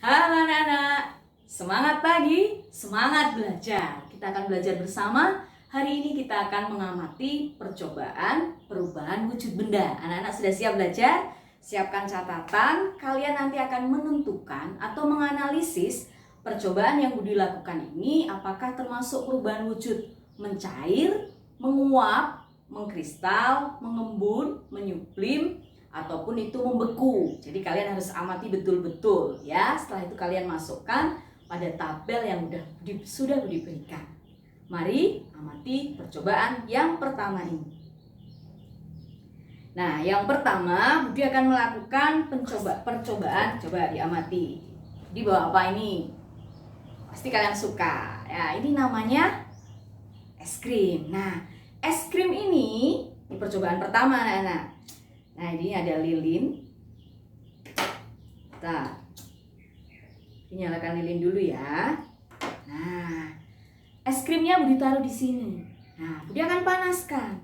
Halo anak-anak, semangat pagi, semangat belajar. Kita akan belajar bersama. Hari ini kita akan mengamati percobaan perubahan wujud benda. Anak-anak sudah siap belajar? Siapkan catatan, kalian nanti akan menentukan atau menganalisis percobaan yang Budi lakukan ini apakah termasuk perubahan wujud mencair, menguap, mengkristal, mengembun, menyublim, ataupun itu membeku. Jadi kalian harus amati betul-betul ya. Setelah itu kalian masukkan pada tabel yang sudah diberikan. Mari amati percobaan yang pertama ini. Nah, yang pertama Budi akan melakukan percobaan. Coba diamati. Di bawah apa ini? Pasti kalian suka. Ya, ini namanya es krim. Nah, es krim ini percobaan pertama anak-anak. Nah, ini ada lilin. Kita nyalakan lilin dulu ya. Nah, es krimnya Budi taruh di sini. Nah, Budi akan panaskan.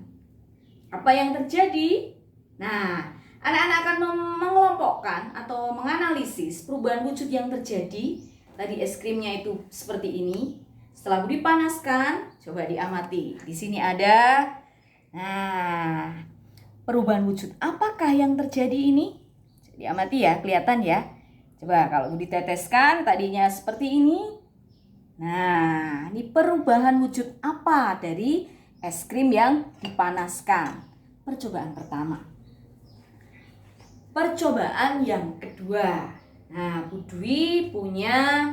Apa yang terjadi? Nah, anak-anak akan mengelompokkan atau menganalisis perubahan wujud yang terjadi. Tadi es krimnya itu seperti ini. Setelah Budi panaskan, coba diamati. Di sini ada, nah, perubahan wujud. Apakah yang terjadi ini? Diamati ya, kelihatan ya. Coba kalau diteteskan tadinya seperti ini. Nah, ini perubahan wujud apa dari es krim yang dipanaskan? Percobaan pertama. Percobaan yang kedua. Nah, Budwi punya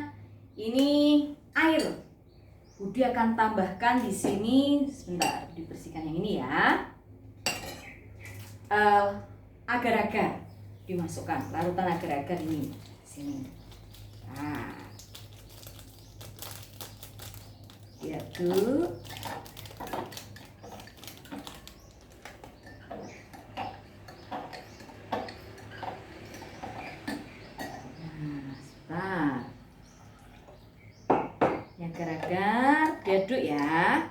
ini air. Budi akan tambahkan di sini, sebentar, dibersihkan yang ini ya. Agar-agar dimasukkan, larutan agar-agar ini sini. Nah, diaduk. Nah, agar-agar diaduk ya.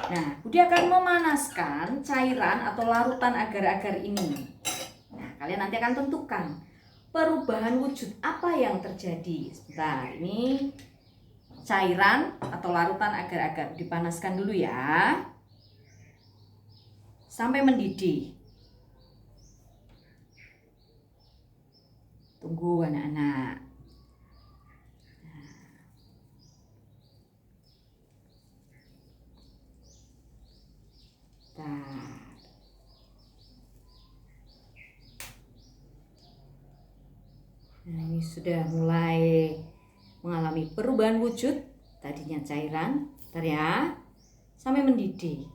Nah, Budi akan memanaskan cairan atau larutan agar-agar ini. Nah, kalian nanti akan tentukan perubahan wujud apa yang terjadi. Sebentar, ini cairan atau larutan agar-agar dipanaskan dulu ya. Sampai mendidih. Tunggu anak-anak. Nah, ini sudah mulai mengalami perubahan wujud. Tadinya cairan, bentar ya, sampai mendidih.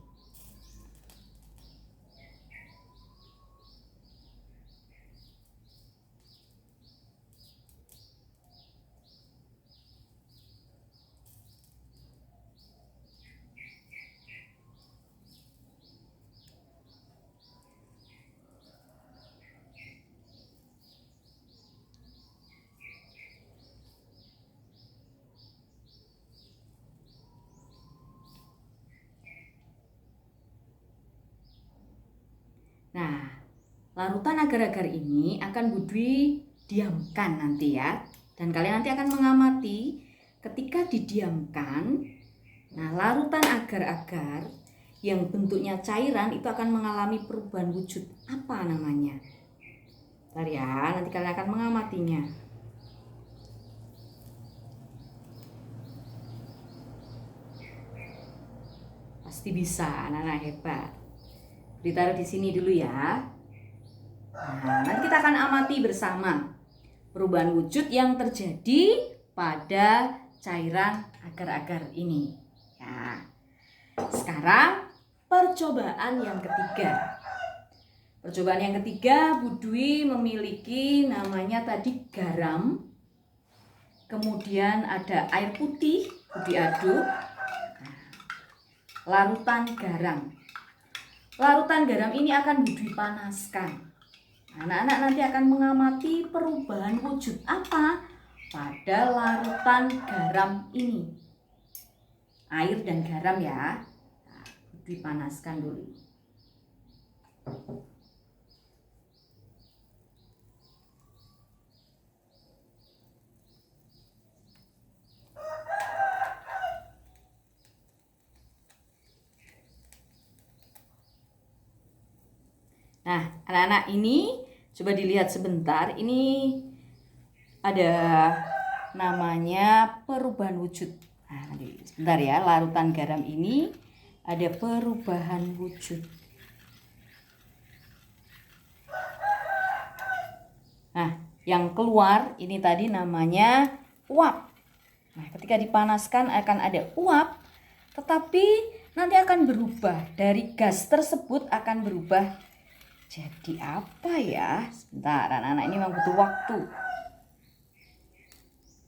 Nah, larutan agar-agar ini akan Budwi diamkan nanti ya. Dan kalian nanti akan mengamati ketika didiamkan. Nah, larutan agar-agar yang bentuknya cairan itu akan mengalami perubahan wujud. Apa namanya? Bentar ya, nanti kalian akan mengamatinya. Pasti bisa, anak-anak hebat. Ditaruh di sini dulu ya. Nah, nanti kita akan amati bersama perubahan wujud yang terjadi pada cairan agar-agar ini. Ya. Sekarang percobaan yang ketiga. Percobaan yang ketiga, Budwi memiliki namanya tadi garam. Kemudian ada air putih, Budi aduk. Larutan garam. Larutan garam ini akan Budwi panaskan. Anak-anak nanti akan mengamati perubahan wujud apa pada larutan garam ini. Air dan garam ya. Nah, Budwi panaskan dulu. Nah, anak-anak ini coba dilihat sebentar. Ini ada namanya perubahan wujud. Nah, nanti sebentar ya, larutan garam ini ada perubahan wujud. Nah, yang keluar ini tadi namanya uap. Nah, ketika dipanaskan akan ada uap, tetapi nanti akan berubah. Dari gas tersebut akan berubah jadi apa ya? Sebentar, anak-anak ini memang butuh waktu.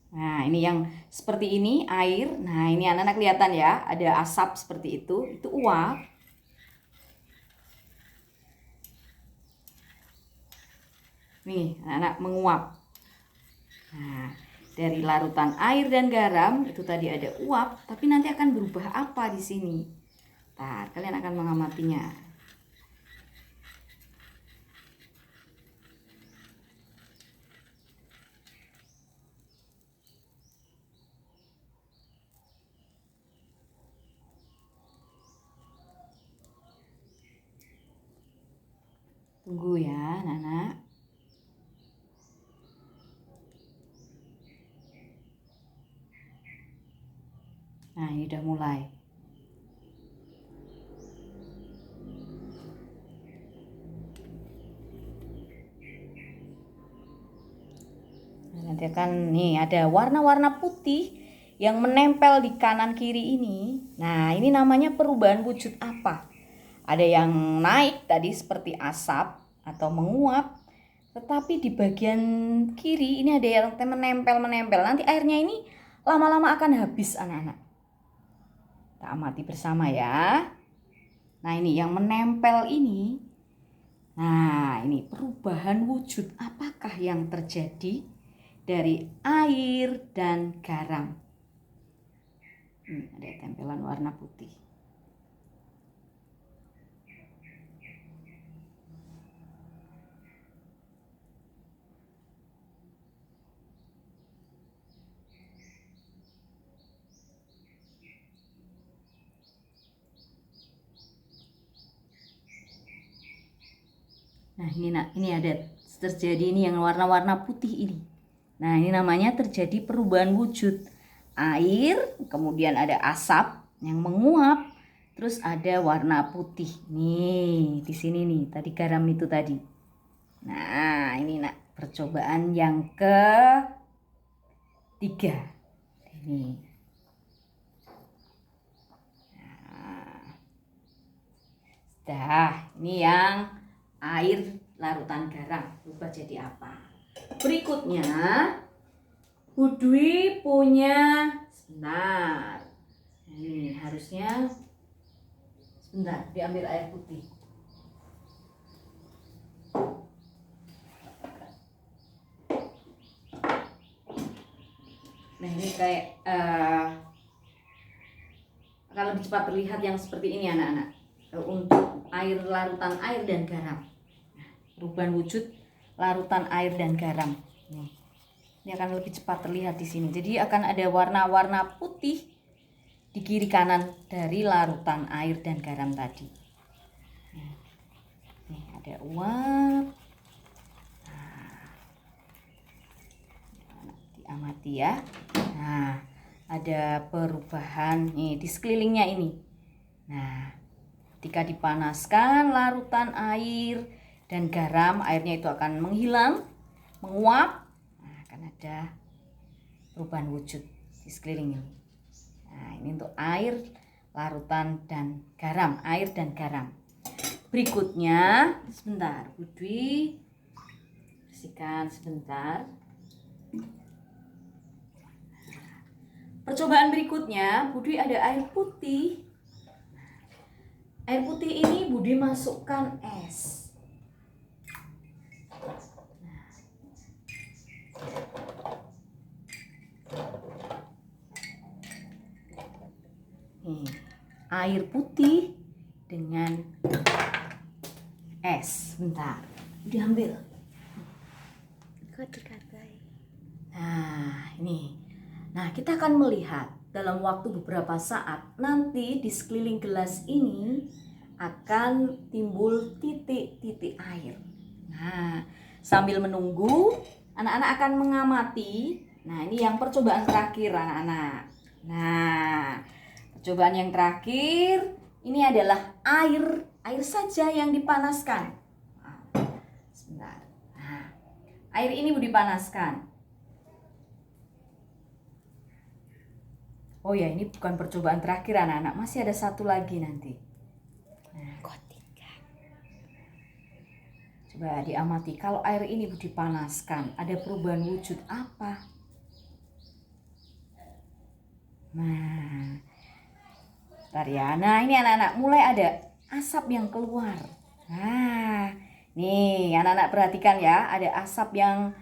Nah, ini yang seperti ini, air. Nah, ini anak-anak kelihatan ya, ada asap seperti itu uap. Nih, anak-anak menguap. Nah, dari larutan air dan garam itu tadi ada uap, tapi nanti akan berubah apa di sini? Nah, kalian akan mengamatinya. Tunggu ya, anak-anak. Nah, ini udah mulai. Nanti akan nih ada warna-warna putih yang menempel di kanan kiri ini. Nah, ini namanya perubahan wujud apa? Ada yang naik tadi seperti asap atau menguap, tetapi di bagian kiri ini ada yang menempel. Nanti airnya ini lama-lama akan habis, anak-anak. Kita amati bersama ya. Nah, ini yang menempel ini. Nah, ini perubahan wujud apakah yang terjadi dari air dan garam? Ada tempelan warna putih. Nah, ini ada terjadi ini yang warna-warna putih ini. Nah, ini namanya terjadi perubahan wujud. Air, kemudian ada asap yang menguap, terus ada warna putih. Nih, di sini nih, tadi garam itu tadi. Nah, ini nak percobaan yang ketiga. Ini. Nah, ini yang air larutan garam berubah jadi apa? Berikutnya, Budwi punya sebentar. Ini harusnya sebentar diambil air putih. Nah, ini kayak akan lebih cepat terlihat yang seperti ini anak-anak. Untuk air larutan air dan garam. Perubahan wujud larutan air dan garam. Ini akan lebih cepat terlihat di sini. Jadi akan ada warna-warna putih di kiri kanan dari larutan air dan garam tadi. Nih ada uap. Nah, diamati ya. Nah, ada perubahan nih di sekelilingnya ini. Nah, ketika dipanaskan larutan air dan garam, airnya itu akan menghilang, menguap. Nah, akan ada perubahan wujud di sekeliling ini. Nah, ini untuk air, larutan dan garam, air dan garam. Berikutnya, sebentar, Budwi bersihkan sebentar. Percobaan berikutnya, Budwi ada air putih. Air putih ini Budi masukkan es. Nih, air putih dengan es. Bentar, diambil. Nah, ini. Nah, kita akan melihat dalam waktu beberapa saat nanti di sekeliling gelas ini akan timbul titik-titik air. Nah, sambil menunggu, anak-anak akan mengamati. Nah, ini yang percobaan terakhir anak-anak. Nah, percobaan yang terakhir ini adalah air saja yang dipanaskan. Sebentar. Nah, air ini dipanaskan. Oh ya, ini bukan percobaan terakhir anak-anak, masih ada satu lagi nanti. Nah, coba diamati, kalau air ini dipanaskan, ada perubahan wujud apa? Nah, bentar ya. Nah, ini anak-anak mulai ada asap yang keluar. Nah, nih anak-anak perhatikan ya, ada asap yang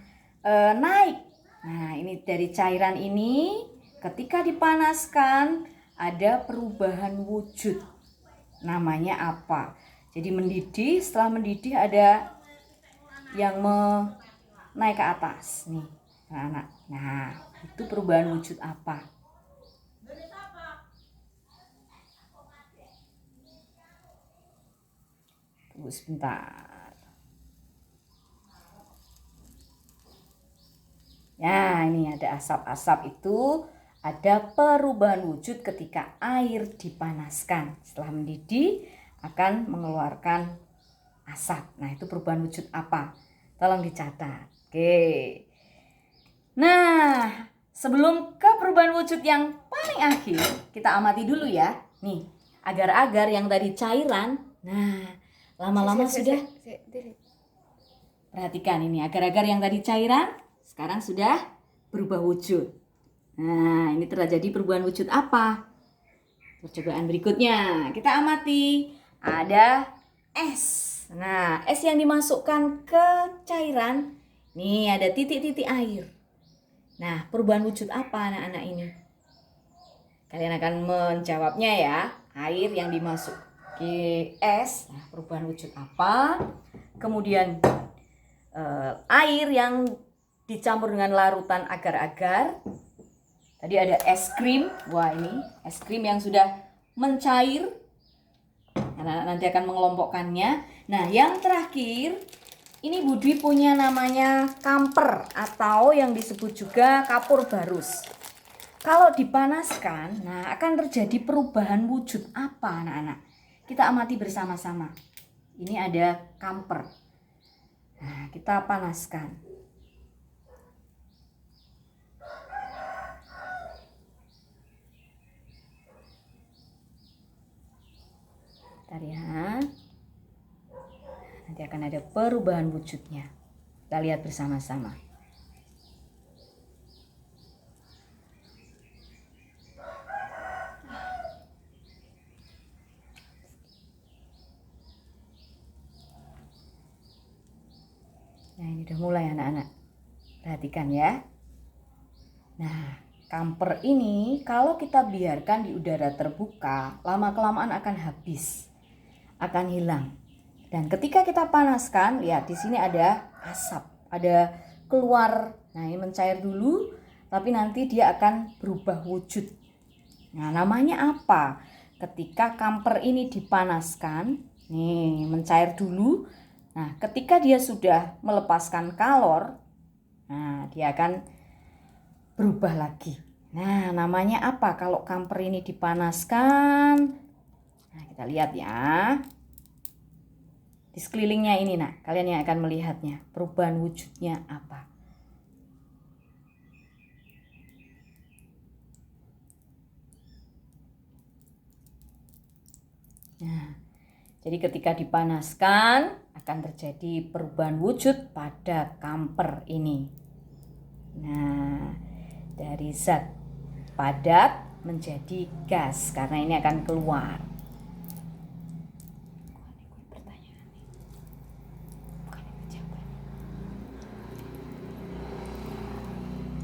naik. Nah, ini dari cairan ini ketika dipanaskan ada perubahan wujud. Namanya apa? Jadi mendidih, setelah mendidih ada yang naik ke atas nih, anak-anak. Nah, itu perubahan wujud apa? Tunggu sebentar. Ya, ini ada asap-asap itu ada perubahan wujud ketika air dipanaskan. Setelah mendidih akan mengeluarkan asap. Nah, itu perubahan wujud apa? Tolong dicatat. Oke. Nah, sebelum ke perubahan wujud yang paling akhir, kita amati dulu ya. Nih, agar-agar yang tadi cairan. Nah, lama-lama sudah. Perhatikan ini, agar-agar yang tadi cairan sekarang sudah berubah wujud. Nah, ini terjadi perubahan wujud apa? Percobaan berikutnya, kita amati. Ada es. Nah, es yang dimasukkan ke cairan, nih ada titik-titik air. Nah, perubahan wujud apa anak-anak ini? Kalian akan menjawabnya ya. Air yang dimasuki es, nah, perubahan wujud apa? Kemudian air yang dicampur dengan larutan agar-agar. Tadi ada es krim. Wah, ini es krim yang sudah mencair. Nanti akan mengelompokkannya. Nah, yang terakhir ini Budi punya namanya kamper atau yang disebut juga kapur barus. Kalau dipanaskan, nah akan terjadi perubahan wujud apa anak-anak? Kita amati bersama-sama. Ini ada kamper. Nah, kita panaskan. Bentar ya. Nanti akan ada perubahan wujudnya. Kita lihat bersama-sama. Nah, ini udah mulai anak-anak. Perhatikan ya. Nah, kamper ini kalau kita biarkan di udara terbuka, lama-kelamaan akan habis. Akan hilang. Dan ketika kita panaskan, lihat di sini ada asap, ada keluar. Nah, ini mencair dulu, tapi nanti dia akan berubah wujud. Nah, namanya apa? Ketika kamper ini dipanaskan, nih mencair dulu. Nah, ketika dia sudah melepaskan kalor, nah dia akan berubah lagi. Nah, namanya apa kalau kamper ini dipanaskan? Nah, kita lihat ya. Di sekelilingnya ini, nah, kalian yang akan melihatnya. Perubahan wujudnya apa? Nah, jadi ketika dipanaskan akan terjadi perubahan wujud pada kamper ini. Nah, dari zat padat menjadi gas karena ini akan keluar.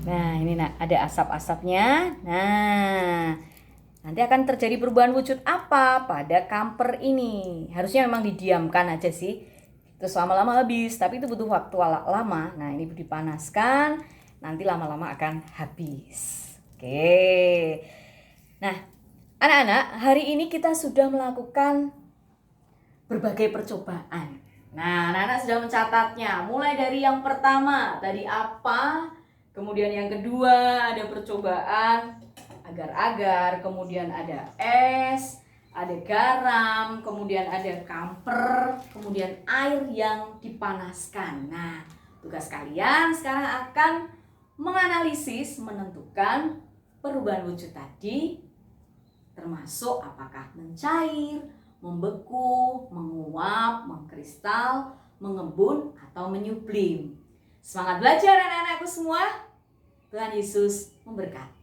Nah, ini ada asap-asapnya. Nah, nanti akan terjadi perubahan wujud apa pada kamper ini? Harusnya memang didiamkan aja sih. Terus lama-lama habis, tapi itu butuh waktu lama. Nah, ini dipanaskan, nanti lama-lama akan habis. Oke. Nah, anak-anak, hari ini kita sudah melakukan berbagai percobaan. Nah, anak-anak sudah mencatatnya. Mulai dari yang pertama, tadi apa? Kemudian yang kedua ada percobaan agar-agar, kemudian ada es, ada garam, kemudian ada kamper, kemudian air yang dipanaskan. Nah, tugas kalian sekarang akan menganalisis, menentukan perubahan wujud tadi, termasuk apakah mencair, membeku, menguap, mengkristal, mengembun, atau menyublim. Semangat belajar anak-anakku semua. Tuhan Yesus memberkati.